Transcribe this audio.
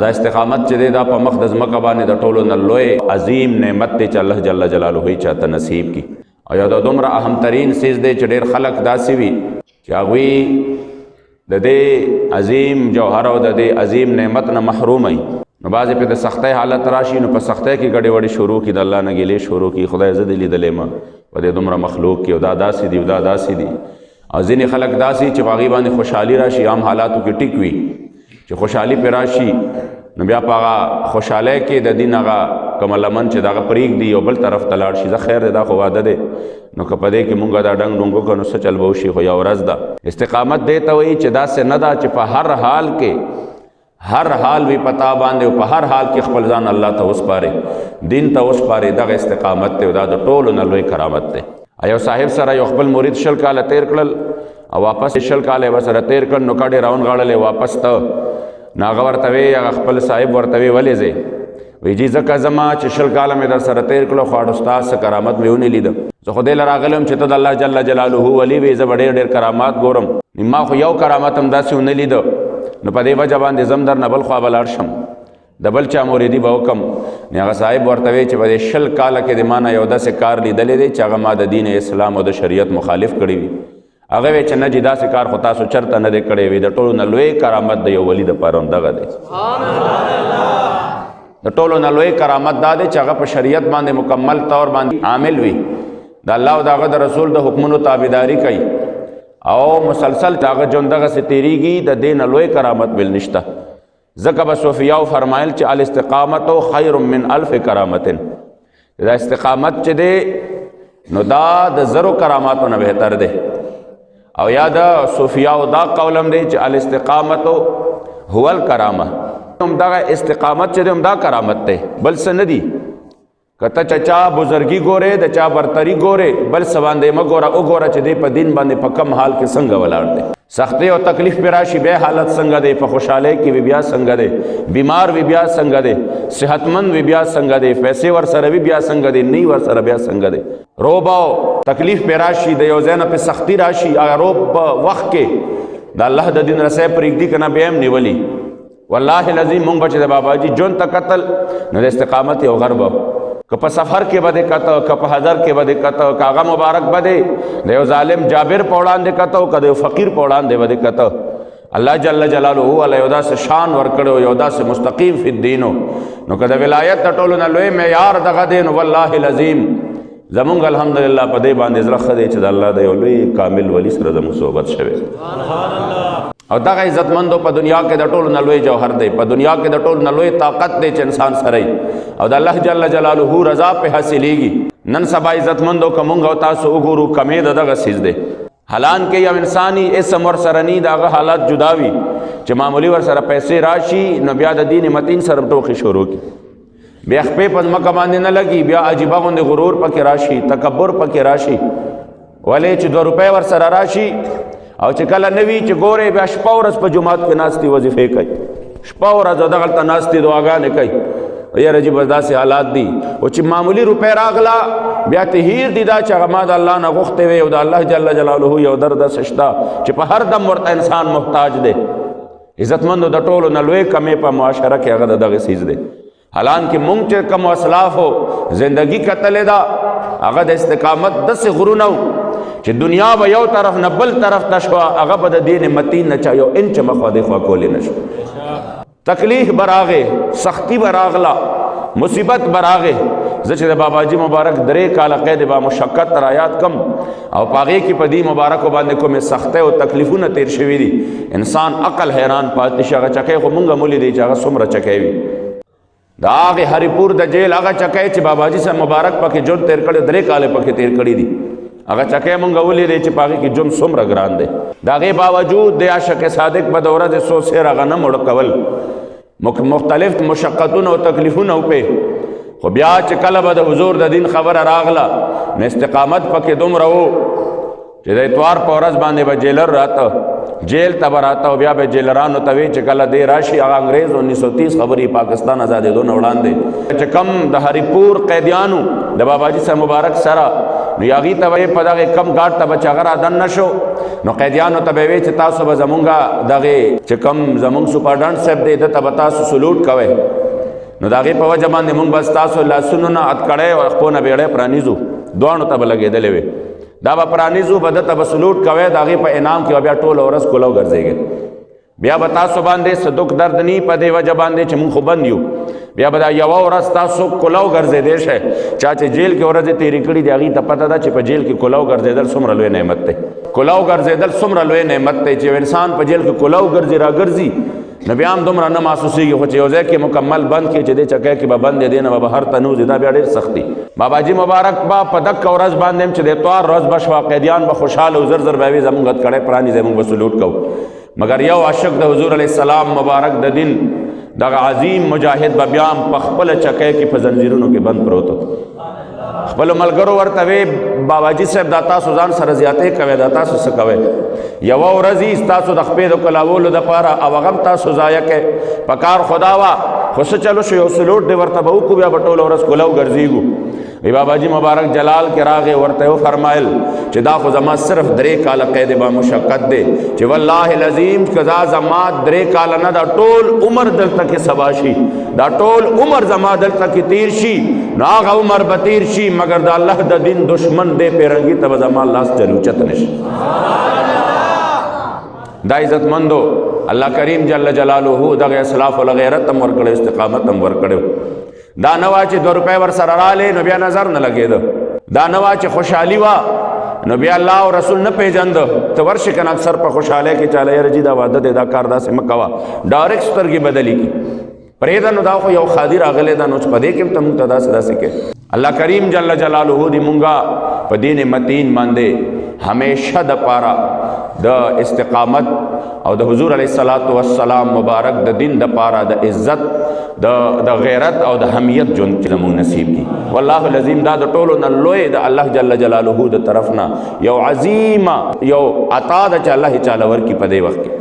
دا استقامت چې دی دا په مخ د ځمکه باندې د ټولو نه لوی عظیم نعمت دی چې الله جل جلاله یې چاته نصیب کی. او یو د دومره اهم ترین څیز دی چې ډېر خلک داسې وي چې هغوی د دې عظیم جوهر او د دې عظیم نعمت نه محروم وي. نو بعضې پې د سختۍ حالت راشي نو په سختۍ کې ګډې وډې شروع کړي، د الله نه ګیلې شروع کړي، خدای زه دې لیدلی یم په دې دومره مخلوق کې، او دا داسې دي او دا داسې دي. او ځینې خلک داسې چې په هغې باندې خوشحالي راشي، عام حالاتو کې ټیک وي چې خوشحالي پې راشي نو بیا په هغه خوشحالۍ کې د دین هغه کومه لمن چې د هغه پرېږدي یو بل طرف ته لاړ شي. زه خیر دی دا خو واده دی، نو که په دې کې مونږ دا ډنګ ډونګ وکړو نو څه چل به وشي، خو یوه ورځ ده. استقامت دې ته وایي چې داسې نه ده چې په هر حال کې هر حال وي په تا باندې او په هر حال کې خپل ځان الله ته وسپارې، دین ته وسپارې. دغه استقامت دی او دا د ټولو نه لوی کرامت دی. یو صاحب سره یو خپل مرید 20 کاله تیر کړل او واپس 20 کاله ورسره تیر کړل، نو کډې راونغاړلې واپس ته. نو هغه ورته وی، هغه خپل صاحب ورته وی ولې ځې؟ وایي جي ځکه زما چې 20 کاله مې در سره تیر کړو خو استاد څه کرامت مې ونه لیده. زه خو دې له راغلی یم چې ته د الله جل جلاله ولی وې، زه به ډېر ډېر کرامات ګورم، ما خو یو کرامت هم داسې ونه لیده. نو په دې وجه باندې زم در نه بل خوا به لاړ شم، د بل چا موریدي به وکم. نو هغه صاحب ورته وی چې په دې 20 کاله کې د ما نه یو داسې کار لیدلی دی چې هغه ما د دین اسلام او د شریعت مخالف کړی وي. هغه وی چې نه جي داسې کار خو تاسو چرته نه دی کړی وي. د ټولو نه لوی کرامت د یو ولي دپاره همدغه دی. د ټولو نه لوی کرامت دا دی چې هغه په شریعت باندې مکمل طور باندې عامل وي، د الله او د هغه د رسول د حکمونو تابعداري کوي او مسلسل هغه ژوند دغسې تېرېږي. د دې نه لوی کرامت بل نشته. ځکه به صوفیاو فرمایل چې الاستقامت خیر من 1000 کرامت. دا استقامت چې دی نو دا د زرو کراماتو نه بهتر دی. او یا د صوفیاو دا قولم دی چې الاستقامت هو الکرامه. همدغه استقامت چې دی همدا کرامت دی، بل څه نه دي. که ته چا بزرګي ګورې، د چا برتري ګورې، بل څه باندې مه ګوره، وګوره چې دی په دین باندې په کم حال کې څنګه ولاړ دی. سختۍ او تکلیف پې راشي بیا حالت څنګه دی، په خوشحالۍ کې وي بیا څنګه دی، بیمار وي بیا څنګه دی، صحتمند وي بیا څنګه دی، پیسې ورسره وي بیا څنګه دی، نه ورسره بیا څنګه دی. روب او تکلیف پې راشي، د یو ځای نه پې سختی راشي، هغه روب په وخت کې د الله د دین رسۍ پرېږدي که نه بیا هم نیولي. والله العظیم مونږ به چې د باباجي ژوند ته کتل نو د استقامت یو غر به، که په سفر کې به دې کته، که په حضر کې به دې کته، که هغه مبارک به دې د یو ظالم جابر په وړاندې کته او که د یو فقیر په وړاندې به دې کته. الله جل جلاله علی یو داسې شان ورکړی او یو داسې مستقیم فی الدین. نو که د ولایت د ټولو نه لوی معیار دغه دی، نو والله العظیم زمونږ الحمدلله په دې باندې زړه ښه دی چې د الله د یو لوی کامل ولی سره زموږ صحبت شوی. او دغه عزتمندو په دنیا کې د ټولو نه لوی جوهر دی، په دنیا کې د ټولو نه لوی طاقت دی چې انسان سره وي او د الله جل جلاله رضا پې حاصلېږي. نن سبا عزتمندو که مونږ او تاسو وګورو کمې د دغه څیز دی. حالان کې یو انساني اسم ورسره ني، د هغه حالات جدا وي چې معمولی ورسره پیسې راشي نو بیا د دین متین سره ټوکې شروع کړي، بیا خپې په ځمکه باندې نه لګي، بیا عجیبه غوندې غرور پکې راشي، تکبر پکې راشي. ولې چې 2 روپۍ ورسره راشي او چې کله نه وي چې ګورې بیا شپه ورځ په جومات کې ناستې وظیفې کوي، شپه ورځ دغلته ناستې دعاګانې کوي. یاره جي بس داسې حالات دي. او چې معمولی روپۍ راغله بیا ته هیر دي دا چې هغه ما د الله نه غوښتې وې او د الله جل جلاله یو در داسې شته چې په هر دم ورته انسان محتاج دی. عزتمندو د ټولو نه لوی کمې په معاشره کې هغه د دغه څیز دی. حالان کې مونږ چې کوم اسلافو زندگی کتلې ده هغه د استقامت داسې غرونه چې دنیا به یو طرف نه بل طرف ته شوه، هغه به د دین متین نه چا یو انچ مخوا دېخوا کولی نه شو. تکلیف به راغې، سختی به راغله، مصیبت به راغې. زه چې د باباجي مبارک 3 کاله قید با مشقت را یاد کم او په هغې کې په دې مبارکو باندې کومې سختۍ او تکلیفونه تیر شوي دي، انسان عقل حیران پاتې شي. هغه چکی خو مونږ هم ولیدی چې هغه څومره چکی وي. د هغې هریپور د جیل هغه چکی چې باباجي صاحب مبارک پکې ژوند تیر کړی، 3 کاله پکې تیر کړي دي، هغه چکی مونږ ولیدی چې په هغې کې ژوند څومره ګران دی. د هغې باوجود د عاشق صادق به د ورځې 100 سیر هغه نه مړه کول، مختلف مشقتونه او تکلیفونه وپې. خو بیا چې کله به د حضور د دین خبره راغله نو استقامت پکې دومره و چې د اتوار په ورځ باندې به جیلر راته، جیل ته به راته او بیا به جیلرانو ته وی چې کله دی راشي هغه انګریز 1930 خبرې پاکستان آزادېدو نه وړاندې چې کم د هریپور قیدیانو د باباجي صاحب مبارک سره نو هغې ته به یې په دغې کم ګاډ ته به چې هغه رادن نه شو نو قیدیانو ته به یې ویې چې تاسو به زمونږ دغې چې کم زمونږ سوپرډنټ صاحب دی ده ته به تاسو سلوټ کوئ نو د هغې په وجه باندې مونږ به ستاسو لاسونو نه اتکړی او خپو نه بیړۍ پرانیزو دواړو ته به لګېدلې وې دا به پرانیزو به ده ته به سلوټ کوئ د هغې په انعام کې به بیا ټوله ورځ کولو ګرځېږئ بیا به تاسو باندې څه دک درد نی په دې وجه باندې چې مونږ خو بند یو بیا به دا یوه ورځ تاسو کولو ګرځېدی شئ چا چې جیل کې ورځې تېرې کړي دي هغې ته پته ده چې په جیل کې کولو ګرځېدل څومره لوی نعمت دی کولو ګرځېدل څومره لوی نعمت دی چې انسان په جیل کې کولو ګرځي را ګرځي نو بیا هم دومره نه محسوسېږي خو چې یو ځای کې مکمل بند کړي چې دې چکۍ کې به بند دی دې نه به بهر ته نه وځي دا بیا ډېر سخت دي باباجي مبارک به په دکه ورځ باندې هم چې د اتوار ورځ به شوه قیدیان به خوشحاله او زر زر به وي زمونږ هتکړی پرانیځئ مونږ به سلوټ کوو مگر یو عاشق د حضور علیه السلام مبارک د دین دغه عظیم مجاهد به بیا هم په خپله چکۍ کې په زنځیرونو کې بند پروت و خپلو ملګرو ورته وی باباجي صاحب دا تاسو ځان سره زیاتې کوئ دا تاسو څه کوئ یوه ورځ یې ستاسو د خپې د کلاولو دپاره او هغه هم تاسو ضایع کوئ په کار خدا وه خو څه چلو شو یو سلوټ دی ورته به وکړو بیا به ټوله ورځ کولو ګرځېږو وی باباجي مبارک جلال کې راغې ورته وفرمایل چې دا خو زما صرف 3 کاله قید با مشقت دی چې والله العظیم که دا زما 3 کاله نه دا ټول عمر دلته کې سبا شي دا ټول عمر زما دلته کې تیر شي نو هغه عمر به تیر شي مگر د الله د دین دشمن دی پیرنګي ته به زما لاس چلوچت نشي دا عزتمندو الله کریم جل جلاله دغه اسلاف الغیرت هم ورکړی استقامت هم ورکړی دا نه وه چې 2 روپۍ ورسره رالی نو بیا نظر نه لګېده دا نه وه چې خوشحالي وه نو بیا الله او رسول نه پیژنده ته ورشې که نه اکثر په خوشحالۍ کې چاله یاره جي دا واده دی دا کار داسې مه کوه ډایرکټ سترګې بدلي کړي پرېږده نو دا خو یو خادي راغلی ده نو چې په دې کې هم ته مونږ ته داسې کوې الله کریم جل جلاله دې مونږه په دین متین باندې همیشه دپاره د استقامت او د حضور علیه السلام مبارک د دین دپاره د عزت د غیرت او د حمیت ژوند چې زموږ نصیب کړي والله العظیم دا د ټولو نه لوی د الله جل جلاله د طرف نه یو عظیمه یو عطا ده چې الله یې چاله ورکړي په دې وخت کې